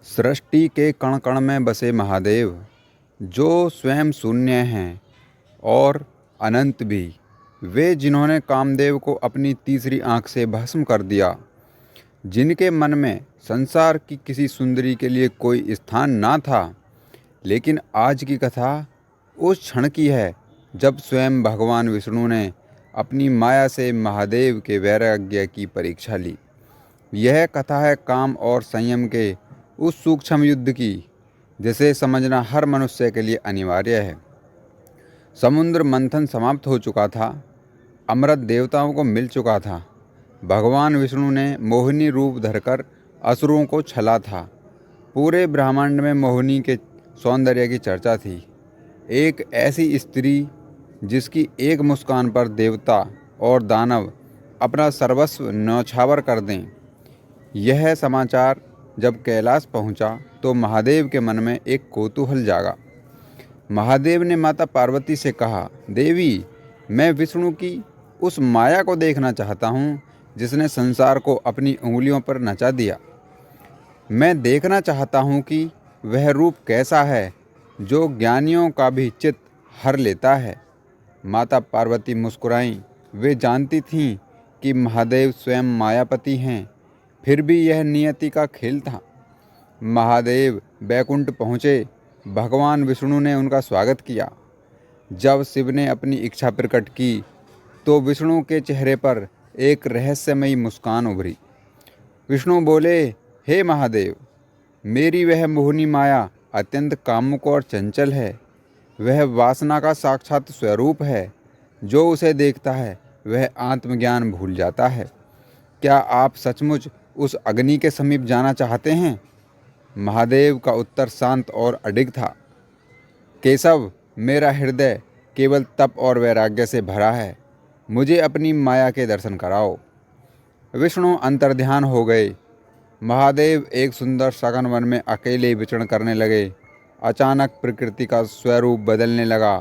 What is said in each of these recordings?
सृष्टि के कण कण में बसे महादेव, जो स्वयं शून्य हैं और अनंत भी, वे जिन्होंने कामदेव को अपनी तीसरी आंख से भस्म कर दिया, जिनके मन में संसार की किसी सुंदरी के लिए कोई स्थान ना था। लेकिन आज की कथा उस क्षण की है जब स्वयं भगवान विष्णु ने अपनी माया से महादेव के वैराग्य की परीक्षा ली। यह कथा है काम और संयम के उस सूक्ष्म युद्ध की, जिसे समझना हर मनुष्य के लिए अनिवार्य है। समुद्र मंथन समाप्त हो चुका था, अमृत देवताओं को मिल चुका था। भगवान विष्णु ने मोहिनी रूप धरकर असुरों को छला था। पूरे ब्रह्मांड में मोहिनी के सौंदर्य की चर्चा थी। एक ऐसी स्त्री जिसकी एक मुस्कान पर देवता और दानव अपना सर्वस्व न्यौछावर कर दें। यह समाचार जब कैलाश पहुंचा तो महादेव के मन में एक कौतूहल जागा। महादेव ने माता पार्वती से कहा, देवी, मैं विष्णु की उस माया को देखना चाहता हूँ जिसने संसार को अपनी उंगलियों पर नचा दिया। मैं देखना चाहता हूँ कि वह रूप कैसा है जो ज्ञानियों का भी चित्त हर लेता है। माता पार्वती मुस्कुराईं। वे जानती थीं कि महादेव स्वयं मायापति हैं, फिर भी यह नियति का खेल था। महादेव बैकुंठ पहुँचे। भगवान विष्णु ने उनका स्वागत किया। जब शिव ने अपनी इच्छा प्रकट की तो विष्णु के चेहरे पर एक रहस्यमयी मुस्कान उभरी। विष्णु बोले, हे महादेव, मेरी वह मोहिनी माया अत्यंत कामुक और चंचल है। वह वासना का साक्षात स्वरूप है। जो उसे देखता है वह आत्मज्ञान भूल जाता है। क्या आप सचमुच उस अग्नि के समीप जाना चाहते हैं? महादेव का उत्तर शांत और अडिग था। केशव, मेरा हृदय केवल तप और वैराग्य से भरा है। मुझे अपनी माया के दर्शन कराओ। विष्णु अंतर्ध्यान हो गए। महादेव एक सुंदर सघन वन में अकेले विचरण करने लगे। अचानक प्रकृति का स्वरूप बदलने लगा।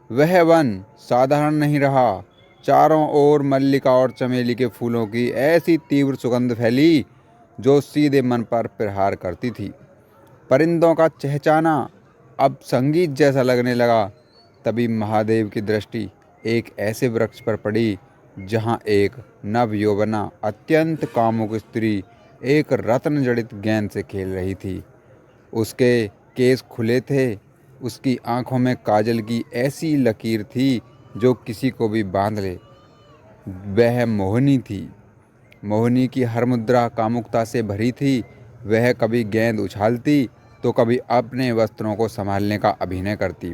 वह वन साधारण नहीं रहा। चारों ओर मल्लिका और चमेली के फूलों की ऐसी तीव्र सुगंध फैली जो सीधे मन पर प्रहार करती थी। परिंदों का चहचहाना अब संगीत जैसा लगने लगा। तभी महादेव की दृष्टि एक ऐसे वृक्ष पर पड़ी जहां एक नवयौवना अत्यंत कामुक स्त्री एक रत्न जड़ित गेंद से खेल रही थी। उसके केस खुले थे। उसकी आंखों में काजल की ऐसी लकीर थी जो किसी को भी बांध ले। वह मोहिनी थी। मोहिनी की हर मुद्रा कामुकता से भरी थी। वह कभी गेंद उछालती तो कभी अपने वस्त्रों को संभालने का अभिनय करती।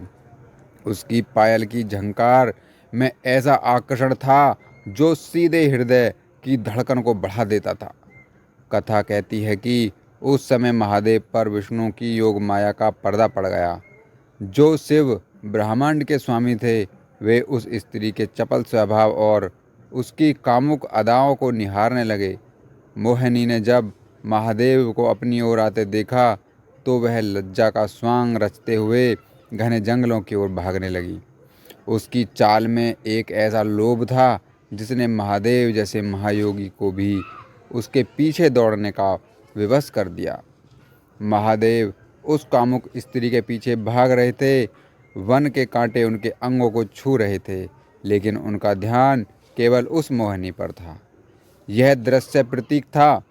उसकी पायल की झंकार में ऐसा आकर्षण था जो सीधे हृदय की धड़कन को बढ़ा देता था। कथा कहती है कि उस समय महादेव पर विष्णु की योग माया का पर्दा पड़ गया। जो शिव ब्रह्मांड के स्वामी थे, वे उस स्त्री के चपल स्वभाव और उसकी कामुक अदाओं को निहारने लगे। मोहिनी ने जब महादेव को अपनी ओर आते देखा तो वह लज्जा का स्वांग रचते हुए घने जंगलों की ओर भागने लगी। उसकी चाल में एक ऐसा लोभ था जिसने महादेव जैसे महायोगी को भी उसके पीछे दौड़ने का विवश कर दिया। महादेव उस कामुक स्त्री के पीछे भाग रहे थे। वन के कांटे उनके अंगों को छू रहे थे, लेकिन उनका ध्यान केवल उस मोहिनी पर था। यह दृश्य प्रतीक था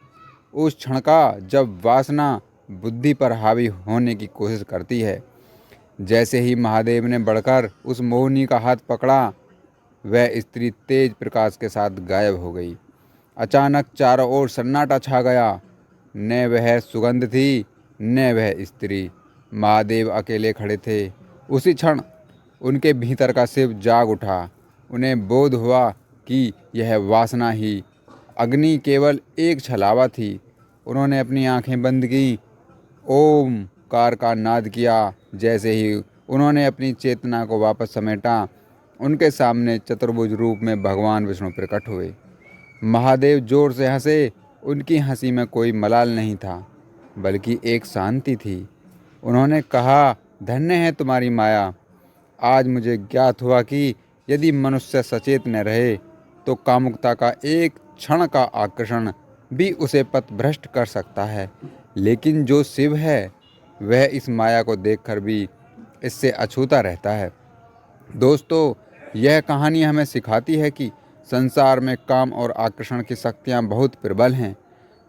उस क्षण का जब वासना बुद्धि पर हावी होने की कोशिश करती है। जैसे ही महादेव ने बढ़कर उस मोहिनी का हाथ पकड़ा, वह स्त्री तेज प्रकाश के साथ गायब हो गई। अचानक चारों ओर सन्नाटा छा गया। न वह सुगंध थी, न वह स्त्री। महादेव अकेले खड़े थे। उसी क्षण उनके भीतर का शिव जाग उठा। उन्हें बोध हुआ कि यह वासना ही अग्नि केवल एक छलावा थी। उन्होंने अपनी आंखें बंद की, ओमकार का नाद किया। जैसे ही उन्होंने अपनी चेतना को वापस समेटा, उनके सामने चतुर्भुज रूप में भगवान विष्णु प्रकट हुए। महादेव जोर से हंसे। उनकी हंसी में कोई मलाल नहीं था, बल्कि एक शांति थी। उन्होंने कहा, धन्य है तुम्हारी माया। आज मुझे ज्ञात हुआ कि यदि मनुष्य सचेत न रहे तो कामुकता का एक क्षण का आकर्षण भी उसे पथभ्रष्ट कर सकता है। लेकिन जो शिव है वह इस माया को देखकर भी इससे अछूता रहता है। दोस्तों, यह कहानी हमें सिखाती है कि संसार में काम और आकर्षण की शक्तियाँ बहुत प्रबल हैं।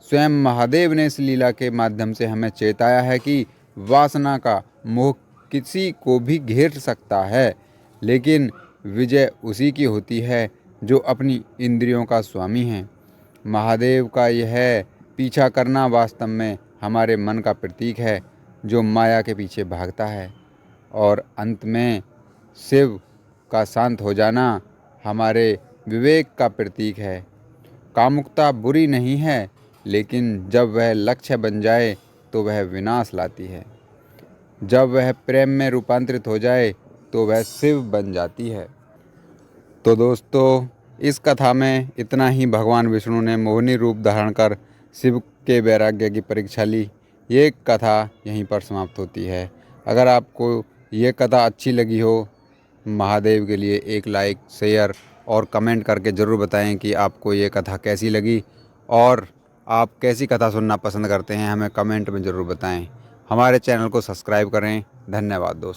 स्वयं महादेव ने इस लीला के माध्यम से हमें चेताया है कि वासना का मोह किसी को भी घेर सकता है, लेकिन विजय उसी की होती है जो अपनी इंद्रियों का स्वामी है। महादेव का यह पीछा करना वास्तव में हमारे मन का प्रतीक है जो माया के पीछे भागता है, और अंत में शिव का शांत हो जाना हमारे विवेक का प्रतीक है। कामुकता बुरी नहीं है, लेकिन जब वह लक्ष्य बन जाए तो वह विनाश लाती है। जब वह प्रेम में रूपांतरित हो जाए तो वह शिव बन जाती है। तो दोस्तों, इस कथा में इतना ही। भगवान विष्णु ने मोहिनी रूप धारण कर शिव के वैराग्य की परीक्षा ली। ये कथा यहीं पर समाप्त होती है। अगर आपको ये कथा अच्छी लगी हो, महादेव के लिए एक लाइक, शेयर और कमेंट करके ज़रूर बताएं कि आपको ये कथा कैसी लगी, और आप कैसी कथा सुनना पसंद करते हैं हमें कमेंट में ज़रूर बताएं। हमारे चैनल को सब्सक्राइब करें। धन्यवाद दोस्तों।